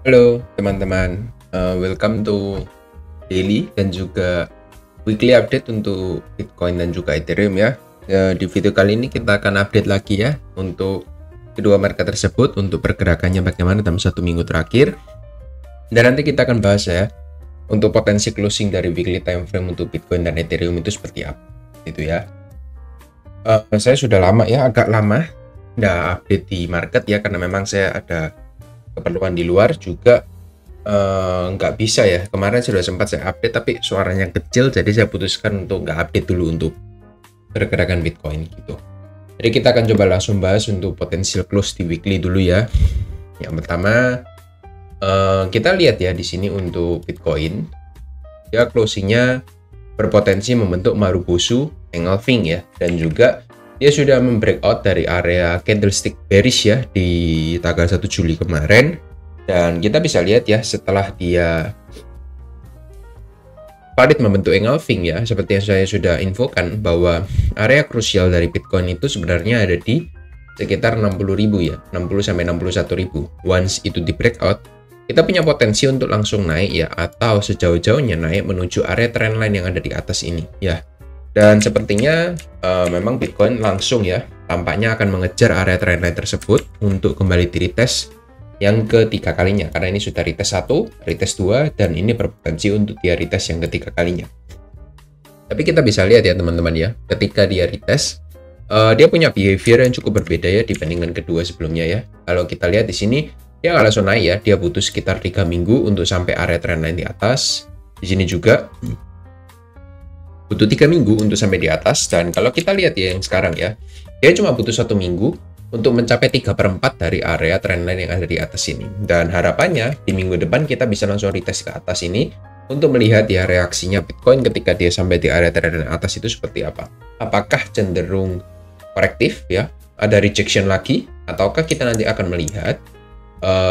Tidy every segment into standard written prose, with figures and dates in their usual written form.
Halo teman-teman, welcome to daily dan juga weekly update untuk Bitcoin dan juga Ethereum ya. Di video kali ini kita akan update lagi ya untuk kedua market tersebut untuk pergerakannya bagaimana dalam satu minggu terakhir. Dan nanti kita akan bahas ya untuk potensi closing dari weekly time frame untuk Bitcoin dan Ethereum itu seperti apa gitu ya. Saya sudah lama ya, agak lama nggak update di market ya karena memang saya ada keperluan di luar juga, nggak bisa ya. Kemarin sudah sempat saya update tapi suaranya kecil, jadi saya putuskan untuk nggak update dulu untuk pergerakan Bitcoin gitu. Jadi kita akan coba langsung bahas untuk potensial close di weekly dulu ya. Yang pertama, kita lihat ya di sini untuk Bitcoin, ya closingnya berpotensi membentuk Marubozu engulfing ya, dan juga dia sudah membreakout dari area candlestick bearish ya di tanggal 1 Juli kemarin. Dan kita bisa lihat ya setelah dia valid membentuk engulfing ya, seperti yang saya sudah infokan bahwa area krusial dari Bitcoin itu sebenarnya ada di sekitar 60.000 ya, 60 sampai 61.000. Once itu di breakout, kita punya potensi untuk langsung naik ya, atau sejauh-jauhnya naik menuju area trendline yang ada di atas ini ya. Dan sepertinya memang Bitcoin langsung ya tampaknya akan mengejar area trendline tersebut untuk kembali di retest yang ketiga kalinya, karena ini sudah retest 1, retest 2, dan ini berpotensi untuk dia retest yang ketiga kalinya. Tapi kita bisa lihat ya teman-teman ya, ketika dia retest dia punya behavior yang cukup berbeda ya dibandingkan kedua sebelumnya ya. Kalau kita lihat di sini dia nggak langsung naik ya, dia butuh sekitar 3 minggu untuk sampai area trendline di atas. Di sini juga butuh 3 minggu untuk sampai di atas. Dan kalau kita lihat ya yang sekarang ya, dia cuma butuh 1 minggu untuk mencapai 3/4 dari area trendline yang ada di atas ini. Dan harapannya di minggu depan kita bisa langsung retest ke atas ini untuk melihat ya reaksinya Bitcoin ketika dia sampai di area trendline atas itu seperti apa. Apakah cenderung korektif ya, ada rejection lagi, ataukah kita nanti akan melihat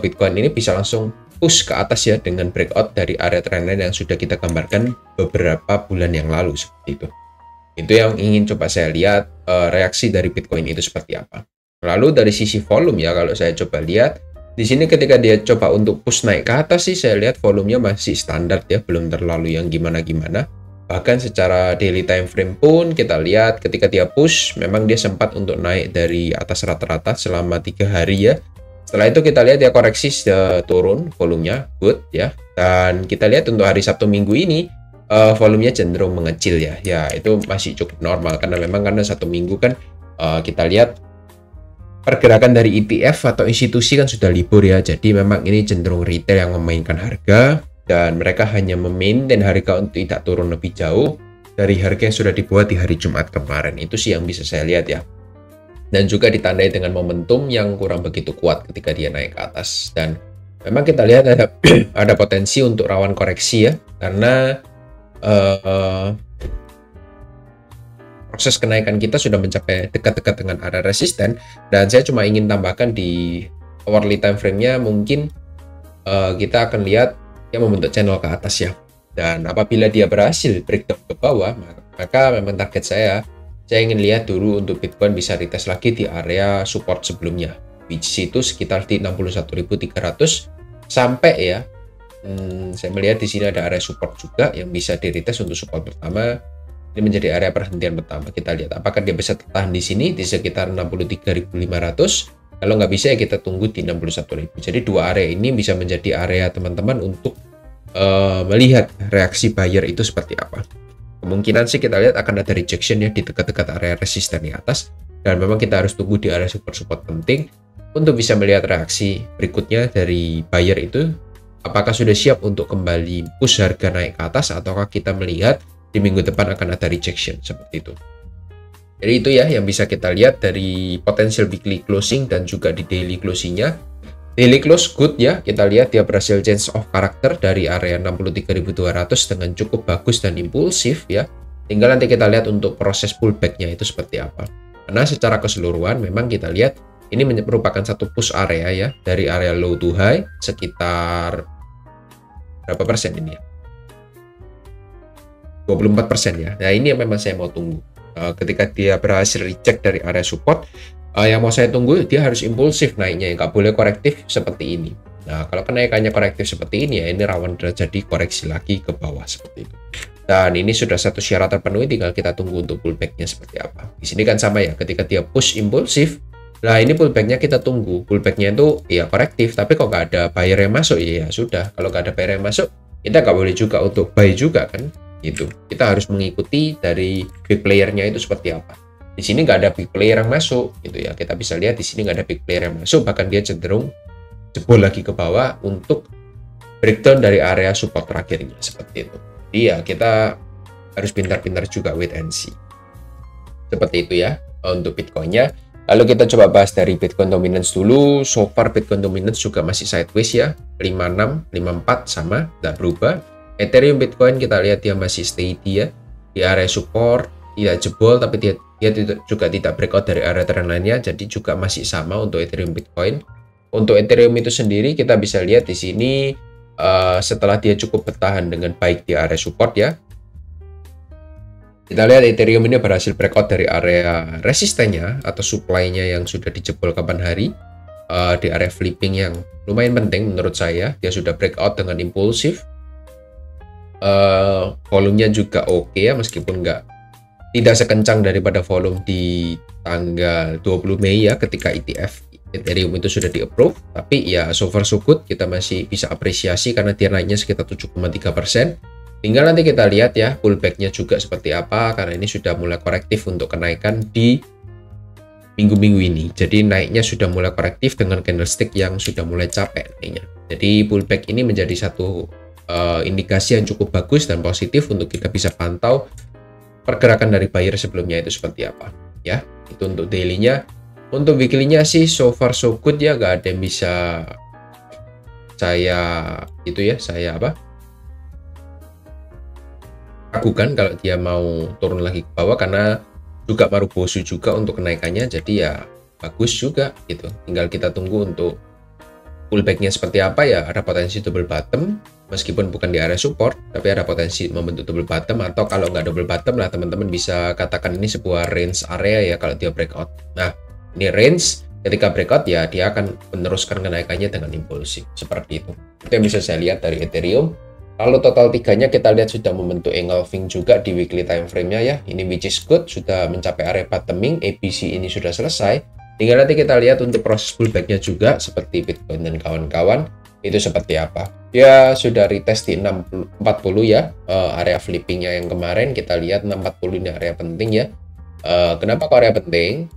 Bitcoin ini bisa langsung push ke atas ya dengan breakout dari area trendline yang sudah kita gambarkan beberapa bulan yang lalu seperti itu. Itu yang ingin coba saya lihat reaksi dari Bitcoin itu seperti apa. Lalu dari sisi volume ya, kalau saya coba lihat di sini ketika dia coba untuk push naik ke atas sih saya lihat volumenya masih standar ya, belum terlalu yang gimana-gimana. Bahkan secara daily time frame pun kita lihat ketika dia push memang dia sempat untuk naik dari atas rata-rata selama 3 hari ya. Setelah itu kita lihat ya koreksi turun volumenya good ya. Dan kita lihat untuk hari Sabtu Minggu ini volumenya cenderung mengecil ya. Ya itu masih cukup normal karena memang karena 1 minggu kan kita lihat pergerakan dari ETF atau institusi kan sudah libur ya. Jadi memang ini cenderung retail yang memainkan harga dan mereka hanya memaintain harga untuk tidak turun lebih jauh dari harga yang sudah dibuat di hari Jumat kemarin. Itu sih yang bisa saya lihat ya. Dan juga ditandai dengan momentum yang kurang begitu kuat ketika dia naik ke atas. Dan memang kita lihat ada ada potensi untuk rawan koreksi ya, karena proses kenaikan kita sudah mencapai dekat-dekat dengan area resisten. Dan saya cuma ingin tambahkan di hourly time frame-nya mungkin kita akan lihat yang membentuk channel ke atas ya. Dan apabila dia berhasil breakdown ke bawah, maka memang target saya ingin lihat dulu untuk Bitcoin bisa retest lagi di area support sebelumnya, which itu sekitar di 61.300 sampai ya. Saya melihat di sini ada area support juga yang bisa di retest untuk support pertama. Ini menjadi area perhentian pertama. Kita lihat apakah dia bisa tertahan di sini di sekitar 63.500. Kalau nggak bisa ya kita tunggu di 61.000. Jadi dua area ini bisa menjadi area teman-teman untuk melihat reaksi buyer itu seperti apa. Kemungkinan sih kita lihat akan ada rejection ya di dekat-dekat area resisten di atas, dan memang kita harus tunggu di area support penting untuk bisa melihat reaksi berikutnya dari buyer itu apakah sudah siap untuk kembali push harga naik ke atas, ataukah kita melihat di minggu depan akan ada rejection seperti itu. Jadi itu ya yang bisa kita lihat dari potential weekly closing dan juga di daily closingnya. Daily close good ya, kita lihat dia berhasil change of character dari area 63.200 dengan cukup bagus dan impulsif ya. Tinggal nanti kita lihat untuk proses pullback-nya itu seperti apa. Karena secara keseluruhan memang kita lihat ini merupakan satu push area ya, dari area low to high sekitar berapa persen ini ya? 24% ya. Nah ini yang memang saya mau tunggu. Ketika dia berhasil reject dari area support, yang mau saya tunggu dia harus impulsif naiknya, nggak boleh korektif seperti ini. Nah, kalau kenaikannya korektif seperti ini ya, ini rawan terjadi koreksi lagi ke bawah seperti itu. Dan ini sudah satu syarat terpenuhi, tinggal kita tunggu untuk pullback-nya seperti apa. Di sini kan sama ya, ketika dia push impulsif, nah ini pullback-nya kita tunggu. Pullback-nya itu ya korektif, tapi kok nggak ada buyer yang masuk, ya sudah. Kalau nggak ada buyer yang masuk, kita nggak boleh juga untuk buy juga kan, gitu. Kita harus mengikuti dari big player-nya itu seperti apa. Di sini nggak ada big player yang masuk, gitu ya. Kita bisa lihat di sini nggak ada big player yang masuk, bahkan dia cenderung jebol lagi ke bawah untuk breakdown dari area support terakhirnya seperti itu. Jadi ya kita harus pintar-pintar juga wait and see. Seperti itu ya untuk Bitcoin-nya. Lalu kita coba bahas dari Bitcoin dominance dulu. So far Bitcoin dominance juga masih sideways ya, 56, 54 sama, tidak berubah. Ethereum Bitcoin kita lihat dia masih steady ya, di area support, tidak jebol, tapi dia juga tidak breakout dari area trend lainnya, jadi juga masih sama untuk Ethereum Bitcoin. Untuk Ethereum itu sendiri kita bisa lihat di sini setelah dia cukup bertahan dengan baik di area support ya. Kita lihat Ethereum ini berhasil breakout dari area resistennya atau supply-nya yang sudah dijebol kapan hari di area flipping yang lumayan penting menurut saya. Dia sudah breakout dengan impulsif. Volumenya juga oke ya, meskipun tidak sekencang daripada volume di tanggal 20 Mei ya, ketika ETF Ethereum itu sudah di-approve, tapi ya so far so good, kita masih bisa apresiasi karena dia naiknya sekitar 7,3%. Tinggal nanti kita lihat ya pullback-nya juga seperti apa, karena ini sudah mulai korektif untuk kenaikan di minggu-minggu ini. Jadi naiknya sudah mulai korektif dengan candlestick yang sudah mulai capek naiknya. Jadi pullback ini menjadi satu indikasi yang cukup bagus dan positif untuk kita bisa pantau pergerakan dari buyer sebelumnya itu seperti apa ya. Itu untuk daily-nya. Untuk weekly-nya sih so far so good ya, gak ada yang bisa saya ragukan kalau dia mau turun lagi ke bawah, karena juga Marubozu juga untuk kenaikannya, jadi ya bagus juga gitu. Tinggal kita tunggu untuk pullback-nya seperti apa ya. Ada potensi double bottom meskipun bukan di area support, tapi ada potensi membentuk double bottom, atau kalau nggak double bottom lah teman-teman bisa katakan ini sebuah range area ya kalau dia breakout. Nah, ini range, ketika breakout ya dia akan meneruskan kenaikannya dengan impulsif seperti itu. Itu yang bisa saya lihat dari Ethereum. Lalu total tiganya kita lihat sudah membentuk engulfing juga di weekly time frame-nya ya. Ini which is good, sudah mencapai area bottoming, ABC ini sudah selesai. Tinggal nanti kita lihat untuk proses pullback-nya juga seperti Bitcoin dan kawan-kawan itu seperti apa. Ya sudah retest di 40 ya, area flipping-nya yang kemarin kita lihat 640 ini area penting ya. Kenapa kok area penting?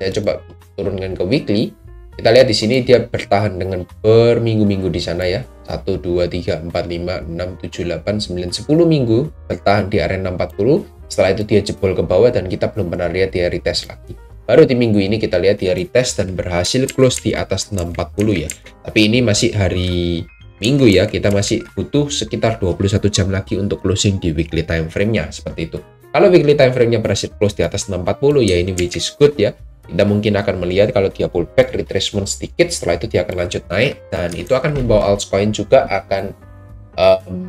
Saya coba turunkan ke weekly. Kita lihat di sini dia bertahan dengan berminggu-minggu di sana ya. 1, 2, 3, 4, 5, 6, 7, 8, 9, 10 minggu bertahan di area 640. Setelah itu dia jebol ke bawah dan kita belum pernah lihat dia retest lagi. Baru di minggu ini kita lihat dia retest dan berhasil close di atas 640 ya. Tapi ini masih hari Minggu ya, kita masih butuh sekitar 21 jam lagi untuk closing di weekly time frame-nya seperti itu. Kalau weekly time frame-nya berhasil close di atas 640 ya, ini which is good ya. Kita mungkin akan melihat kalau dia pullback retracement sedikit, setelah itu dia akan lanjut naik, dan itu akan membawa altcoin juga akan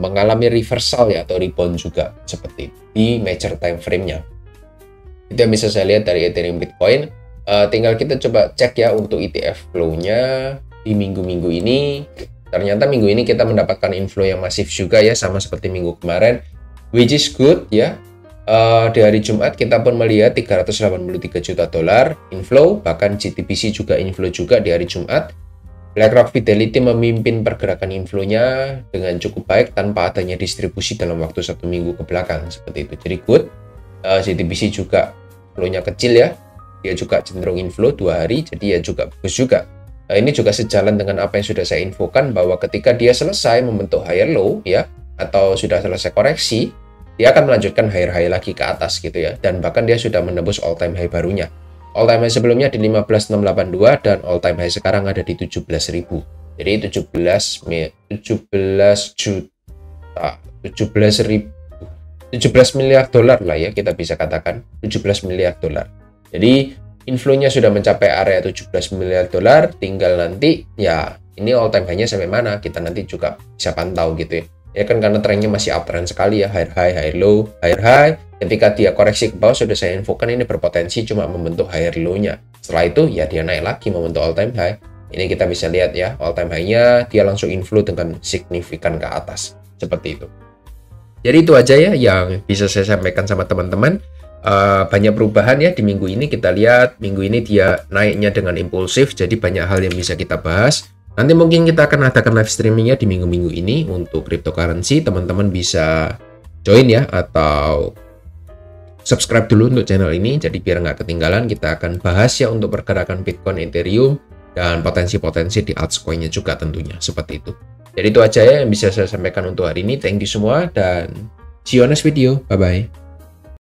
mengalami reversal ya, atau rebound juga seperti di major time frame-nya. Itu yang bisa saya lihat dari Ethereum Bitcoin. Tinggal kita coba cek ya untuk ETF flow-nya di minggu-minggu ini. Ternyata minggu ini kita mendapatkan inflow yang masif juga ya, sama seperti minggu kemarin, which is good ya. Di hari Jumat kita pun melihat 383 juta dolar inflow, bahkan GTBC juga inflow juga di hari Jumat. BlackRock Fidelity memimpin pergerakan inflow-nya dengan cukup baik tanpa adanya distribusi dalam waktu 1 minggu ke belakang seperti itu. Jadi good. GTBC juga flow-nya kecil ya, dia juga cenderung inflow 2 hari, jadi ya juga bagus juga. Ini juga sejalan dengan apa yang sudah saya infokan, bahwa ketika dia selesai membentuk higher low ya, atau sudah selesai koreksi, dia akan melanjutkan higher high lagi ke atas gitu ya, dan bahkan dia sudah menembus all time high barunya. All time high sebelumnya di 15.682 dan all time high sekarang ada di 17.000. Jadi 17 miliar dolar lah ya, kita bisa katakan 17 miliar dolar. Jadi inflow-nya sudah mencapai area 17 miliar dolar, tinggal nanti ya ini all time high-nya sampai mana kita nanti juga bisa pantau gitu ya. Ya kan, karena trennya masih uptrend sekali ya, higher high, higher low, higher high. Ketika dia koreksi ke bawah, sudah saya infokan ini berpotensi cuma membentuk higher low-nya. Setelah itu ya dia naik lagi membentuk all time high. Ini kita bisa lihat ya, all time high-nya dia langsung inflow dengan signifikan ke atas. Seperti itu. Jadi itu aja ya yang bisa saya sampaikan sama teman-teman. Banyak perubahan ya di minggu ini. Kita lihat minggu ini dia naiknya dengan impulsif, jadi banyak hal yang bisa kita bahas. Nanti mungkin kita akan adakan live streamingnya di minggu-minggu ini untuk cryptocurrency. Teman-teman bisa join ya, atau subscribe dulu untuk channel ini, jadi biar nggak ketinggalan. Kita akan bahas ya untuk pergerakan Bitcoin, Ethereum, dan potensi-potensi di altcoin-nya juga tentunya, seperti itu. Jadi itu aja ya yang bisa saya sampaikan untuk hari ini. Thank you semua, dan see you on next video. Bye-bye.